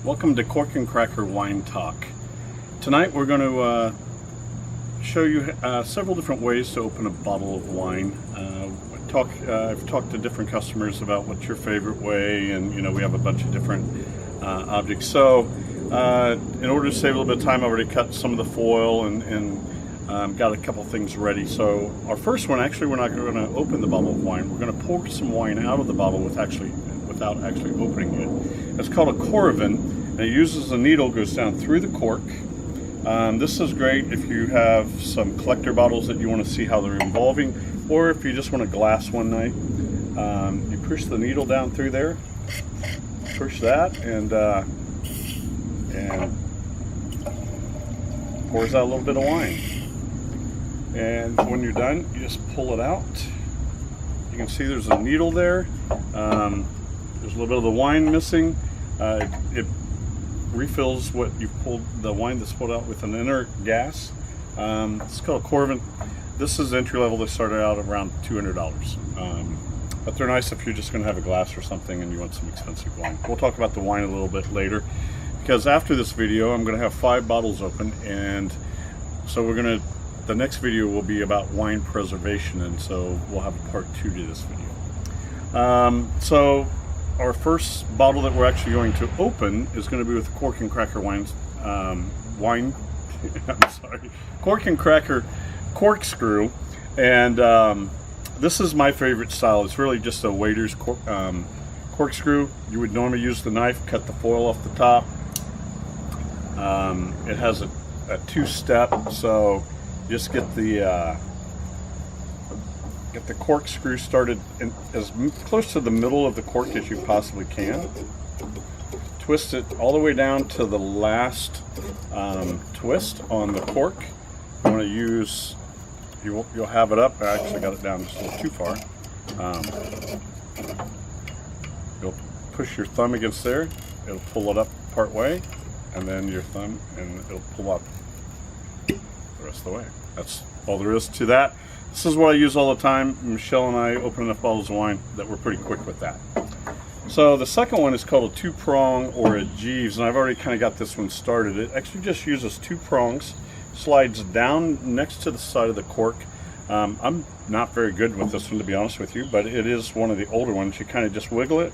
Welcome to Cork and Cracker Wine Talk. Tonight we're going to show you several different ways to open a bottle of wine. I've talked to different customers about what's your favorite way, and we have a bunch of different objects. So in order to save a little bit of time, I've already cut some of the foil and got a couple things ready. So our first one, actually, we're not going to open the bottle of wine. We're going to pour some wine out of the bottle without actually opening it. It's called a corvin, and it uses a needle, goes down through the cork. This is great if you have some collector bottles that you want to see how they're evolving, or if you just want to glass one night. You push the needle down through there, push that, and pours out a little bit of wine. And when you're done, you just pull it out. You can see there's a needle there. There's a little bit of the wine missing. It refills what you pulled, the wine that's pulled out, with an inner gas. It's called a corvin. This is entry level. They started out around $200. But they're nice if you're just going to have a glass or something and you want some expensive wine. We'll talk about the wine a little bit later, because after this video I'm going to have 5 bottles open, and so the next video will be about wine preservation, and so we'll have a part 2 to this video. So our first bottle that we're actually going to open is going to be with Cork and Cracker wines. I'm sorry, Cork and Cracker corkscrew, and this is my favorite style. It's really just a waiter's corkscrew. You would normally use the knife, cut the foil off the top. It has a 2-step, so just get the corkscrew started as close to the middle of the cork as you possibly can. Twist it all the way down to the last twist on the cork. You want to use, you'll have it up. I actually got it down just a little too far. You'll push your thumb against there. It'll pull it up part way, and then your thumb, and it'll pull up the rest of the way. That's all there is to that. This is what I use all the time. Michelle and I open enough bottles of wine that we're pretty quick with that. So the second one is called a 2-prong or a Jeeves, and I've already kind of got this one started. It actually just uses 2 prongs, slides down next to the side of the cork. I'm not very good with this one, to be honest with you, but it is one of the older ones. You kind of just wiggle it,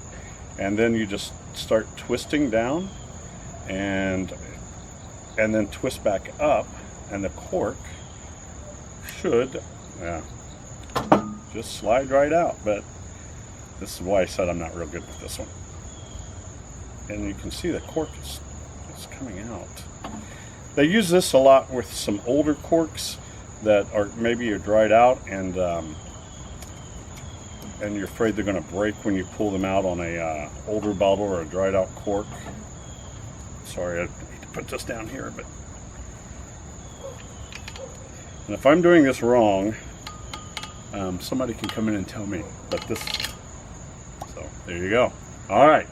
and then you just start twisting down, and then twist back up, and the cork should just slide right out. But this is why I said I'm not real good with this one. And you can see the cork is coming out. They use this a lot with some older corks that are maybe dried out, and you're afraid they're going to break when you pull them out on a older bottle or a dried out cork. Sorry, I need to put this down here, but and if I'm doing this wrong, somebody can come in and tell me. But so there you go. All right.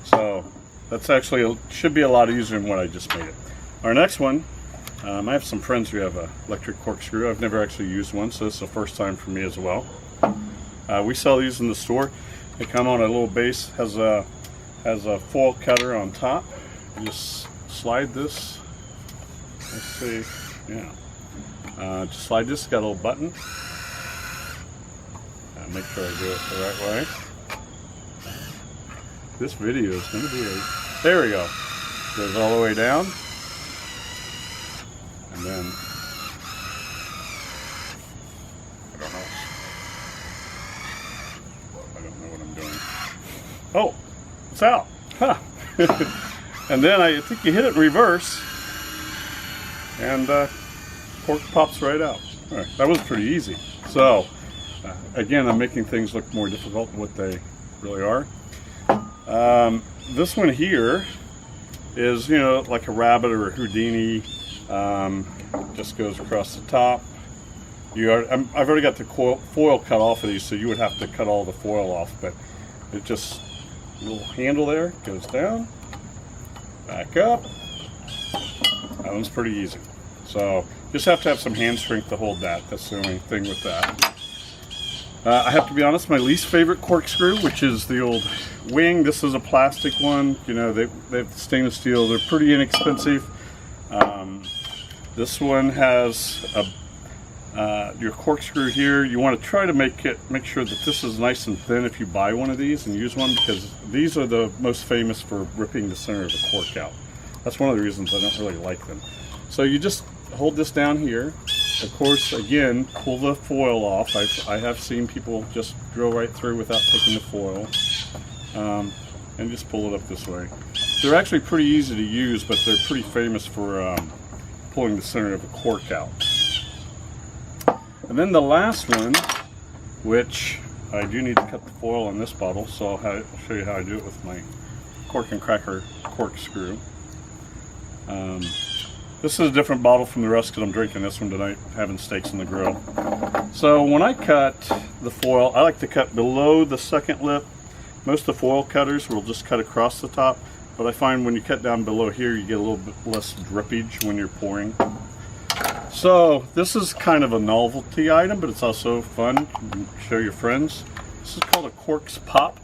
So that's actually should be a lot easier than what I just made it. Our next one, I have some friends who have an electric corkscrew. I've never actually used one, so this is the first time for me as well. We sell these in the store. They come on a little base, has a foil cutter on top. You just slide this. Let's see, yeah. Just slide this. Got a little button. Make sure I do it the right way. This video is going to be there we go. Goes all the way down, and then I don't know what I'm doing. Oh, it's out. Huh. And then I think you hit it in reverse, and cork pops right out. All right, that was pretty easy. So again, I'm making things look more difficult than what they really are. This one here is, like a rabbit or a Houdini. Just goes across the top. I've already got the foil cut off of these, so you would have to cut all the foil off, but it just, little handle there, goes down, back up. That one's pretty easy. So just have to have some hand strength to hold that. That's the only thing with that. I have to be honest, my least favorite corkscrew, which is the old wing. This is a plastic one. You know, they have stainless steel. They're pretty inexpensive. This one has your corkscrew here. You want to try to make sure that this is nice and thin if you buy one of these and use one, because these are the most famous for ripping the center of the cork out. That's one of the reasons I don't really like them. So you just hold this down here. Of course, again, pull the foil off. I have seen people just drill right through without taking the foil, and just pull it up this way. They're actually pretty easy to use, but they're pretty famous for pulling the center of the cork out. And then the last one, which I do need to cut the foil on this bottle, so I'll show you how I do it with my cork and cracker corkscrew. This is a different bottle from the rest because I'm drinking this one tonight, having steaks in the grill. So when I cut the foil, I like to cut below the second lip. Most of the foil cutters will just cut across the top, but I find when you cut down below here, you get a little bit less drippage when you're pouring. So this is kind of a novelty item, but it's also fun. You can show your friends. This is called a Cork's Pop.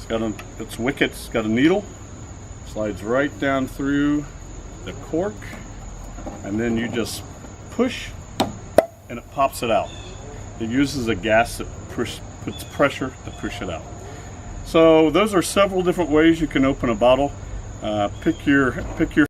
It's wicked. It's got a needle. Slides right down through the cork, and then you just push and it pops it out. It uses a gas that puts pressure to push it out. So those are several different ways you can open a bottle. Pick your